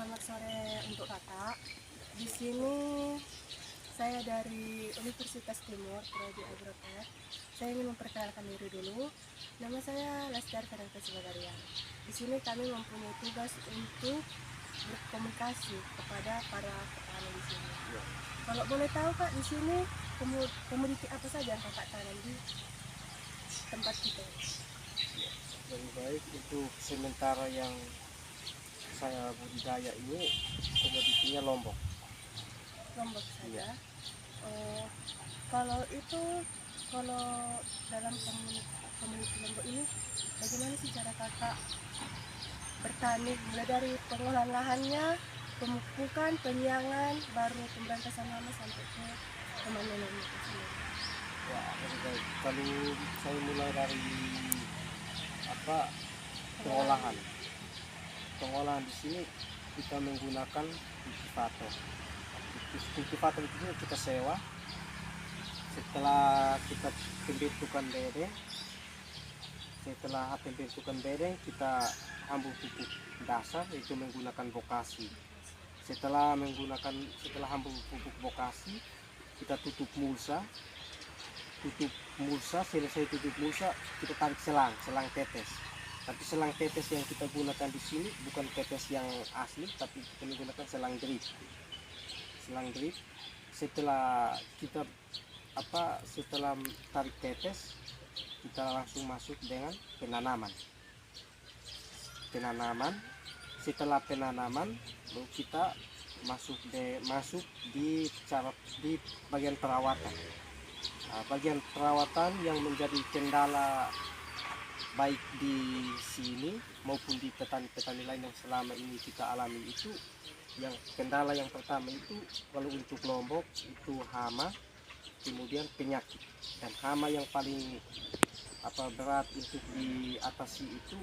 Selamat sore untuk kakak. Di sini saya dari Universitas Timur, Prodi Agrotek. Saya ingin memperkenalkan diri dulu. Nama saya Lestari Karangasem Bagaria. Di sini kami mempunyai tugas untuk berkomunikasi kepada para petani di sini. Kalau boleh tahu kak, di sini komoditi apa saja yang kakak tanam di tempat kita? Lebih baik untuk sementara yang saya budidaya ini komoditinya lombok. Lombok saja. Kalau dalam komuniti Lombok ini, bagaimana sih cara kakak bertani, mulai dari pengolahan lahannya, pemupukan, penyiangan, baru pemberantasan hama sampai ke pemanenan itu sendiri? Ya, lebih baik. Kalau saya mulai dari pengolahan. Pengolahan di sini kita menggunakan kultivator. Kultivator itu kita sewa. Setelah kita pembentukan bedeng, kita ambil pupuk dasar itu menggunakan bokasi. Setelah ambil pupuk bokasi, kita tutup mulsa. Selesai tutup mulsa, kita tarik selang tetes. Tapi selang tetes yang kita gunakan di sini bukan tetes yang asli, tapi kita menggunakan selang drip. Setelah kita tarik tetes, kita langsung masuk dengan penanaman. Setelah penanaman, lalu kita masuk di bagian perawatan. Bagian perawatan yang menjadi kendala baik di sini maupun di petani-petani lain yang selama ini kita alami itu, yang kendala yang pertama itu kalau untuk Lombok itu hama, kemudian penyakit. Dan hama yang paling berat untuk diatasi itu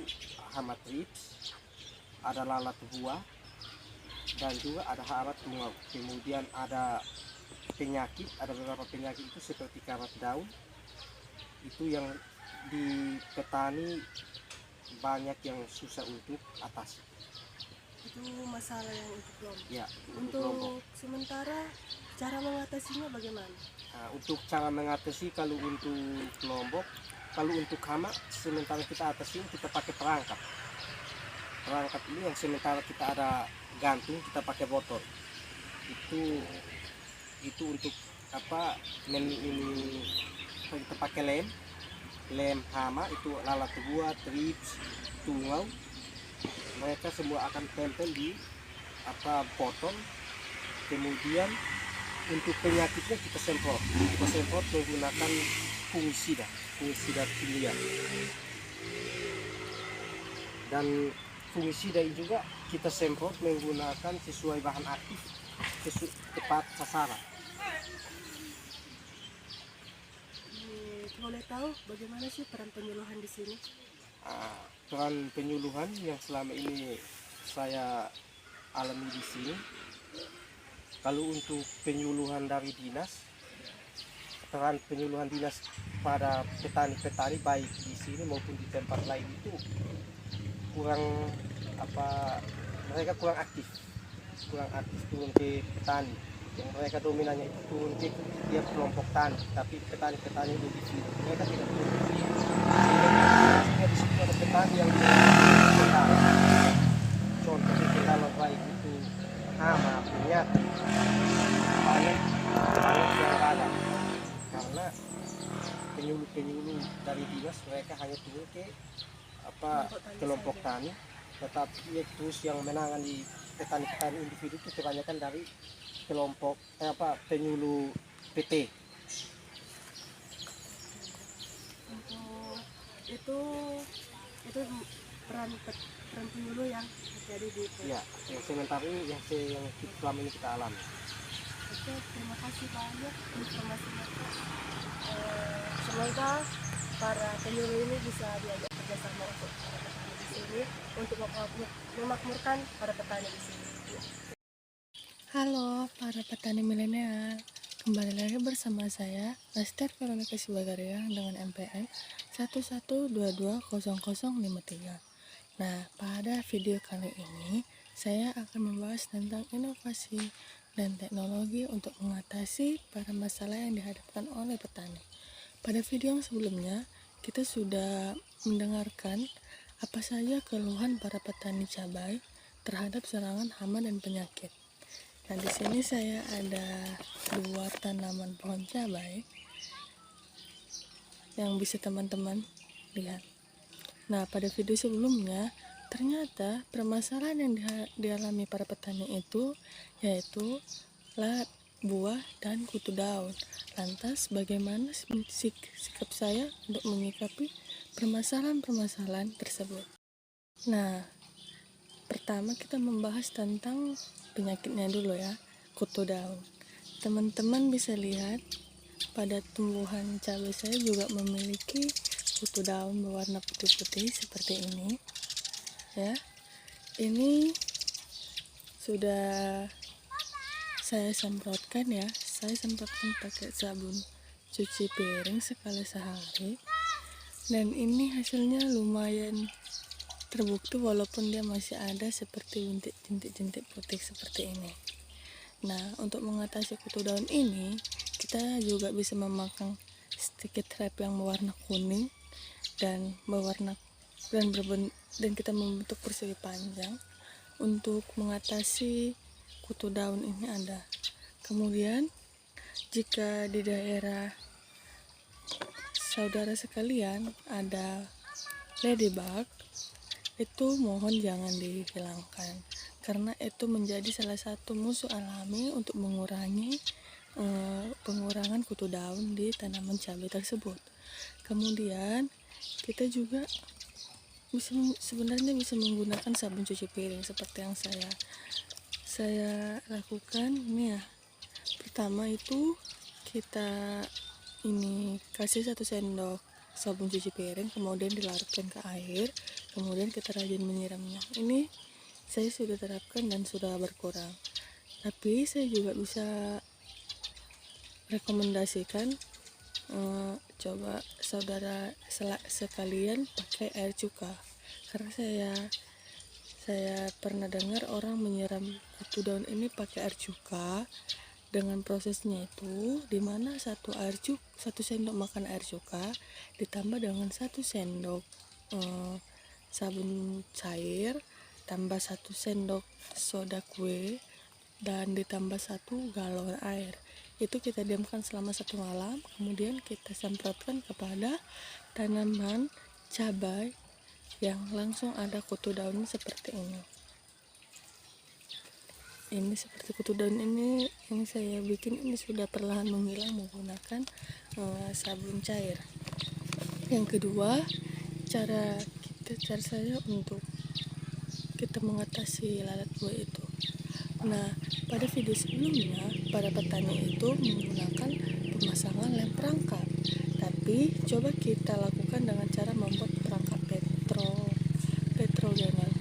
hama trips, ada lalat buah, dan juga ada hama tungau. Kemudian ada beberapa penyakit itu seperti karat daun, itu yang di petani banyak yang susah untuk atasi. Itu masalah yang untuk Lombok. Ya, untuk Lombok. Sementara cara mengatasinya bagaimana? Untuk cara mengatasi, kalau untuk Lombok, kalau untuk hama sementara kita atasi, kita pakai perangkap ini yang sementara kita ada gantung, kita pakai botol itu untuk kita pakai lem hama itu lalat buah, trips, tungau, mereka semua akan tempel di botol. Kemudian untuk penyakitnya kita semprot menggunakan fungisida kimia. Dan fungisida juga kita semprot menggunakan sesuai bahan aktif, tepat sasaran. Boleh tahu bagaimana sih peran penyuluhan di sini? Peran penyuluhan yang selama ini saya alami di sini, kalau untuk penyuluhan dari dinas, peran penyuluhan dinas pada petani-petani baik di sini maupun di tempat lain itu mereka kurang aktif turun ke petani. Yang mereka dominannya itu turun ke dia kelompok tani, tapi petani-petani di sini mereka tidak turun. Sehingga di situ ada petani yang kendala. Contoh kendala baik itu hama, penyakit, banyak yang ada. Karena penyuluh dari dinas mereka hanya turun ke kelompok tani, tetapi terus yang menangani petani-petani individu itu kebanyakan dari kelompok penyuluh PT. Untuk itu peran penyuluh yang terjadi di PT. Ya, yang sementara ini yang selama ini kita alami. Oke, terima kasih banyak informasinya. Semoga para penyuluh ini bisa diajak kerjasama untuk para petani di sini untuk memakmurkan para petani di sini. Halo para petani milenial, kembali lagi bersama saya Lestari Karangasem Bagaria dengan MPN 11220053. Nah, pada video kali ini saya akan membahas tentang inovasi dan teknologi untuk mengatasi para masalah yang dihadapkan oleh petani. Pada video yang sebelumnya, kita sudah mendengarkan apa saja keluhan para petani cabai terhadap serangan hama dan penyakit. Nah, di sini saya ada 2 tanaman pohon cabai yang bisa teman-teman lihat. Nah, pada video sebelumnya, ternyata permasalahan yang dialami para petani itu yaitu lalat buah dan kutu daun. Lantas, bagaimana sikap saya untuk menyikapi permasalahan-permasalahan tersebut? Nah, pertama kita membahas tentang penyakitnya dulu ya, kutu daun. Teman-teman bisa lihat pada tumbuhan cabai saya juga memiliki kutu daun berwarna putih-putih seperti ini ya. Ini sudah saya semprotkan ya, saya semprotkan pakai sabun cuci piring sekali sehari, dan ini hasilnya lumayan terbukti walaupun dia masih ada seperti bintik-bintik putih seperti ini. Nah, untuk mengatasi kutu daun ini kita juga bisa memakai sticky trap yang berwarna kuning dan kita membentuk persegi panjang untuk mengatasi kutu daun ini ada. Kemudian jika di daerah saudara sekalian ada ladybug, itu mohon jangan dihilangkan karena itu menjadi salah satu musuh alami untuk mengurangi pengurangan kutu daun di tanaman cabai tersebut. Kemudian kita juga sebenarnya bisa menggunakan sabun cuci piring seperti yang saya lakukan ini ya. Pertama itu kita ini kasih 1 sendok sabun cuci piring, kemudian dilarutkan ke air, kemudian kita rajin menyiramnya. Ini saya sudah terapkan dan sudah berkurang. Tapi saya juga bisa rekomendasikan coba saudara sekalian pakai air cuka, karena saya pernah dengar orang menyiram kutu daun ini pakai air cuka dengan prosesnya itu dimana 1 sendok makan air cuka ditambah dengan 1 sendok sabun cair tambah 1 sendok soda kue dan ditambah 1 galon air. Itu kita diamkan selama 1 malam, kemudian kita semprotkan kepada tanaman cabai yang langsung ada kutu daun seperti ini. Ini seperti kutu daun ini saya bikin ini sudah perlahan menghilang menggunakan sabun cair. Yang kedua, cara saya untuk kita mengatasi lalat buah itu. Nah, pada video sebelumnya para petani itu menggunakan pemasangan lem perangkap, tapi coba kita lakukan dengan cara membuat perangkap petrogenol,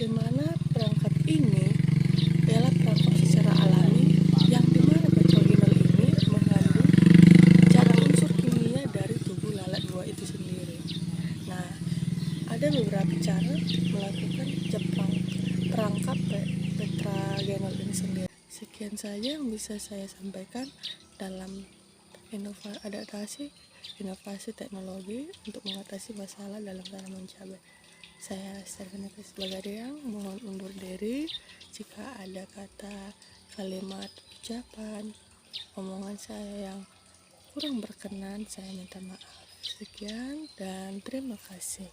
di mana perangkap ini ialah perangkap secara alami yang dimana petrogenol ini mengandung cara unsur kimia dari tubuh lalat buah itu sendiri. Nah, ada beberapa cara melakukan perangkap petrogenol ini sendiri. Sekian saja yang bisa saya sampaikan dalam inovasi teknologi untuk mengatasi masalah dalam tanaman cabai. Saya Stefanita Bagariang mohon undur diri. Jika ada kata, kalimat, ucapan, omongan saya yang kurang berkenan, saya minta maaf. Sekian dan terima kasih.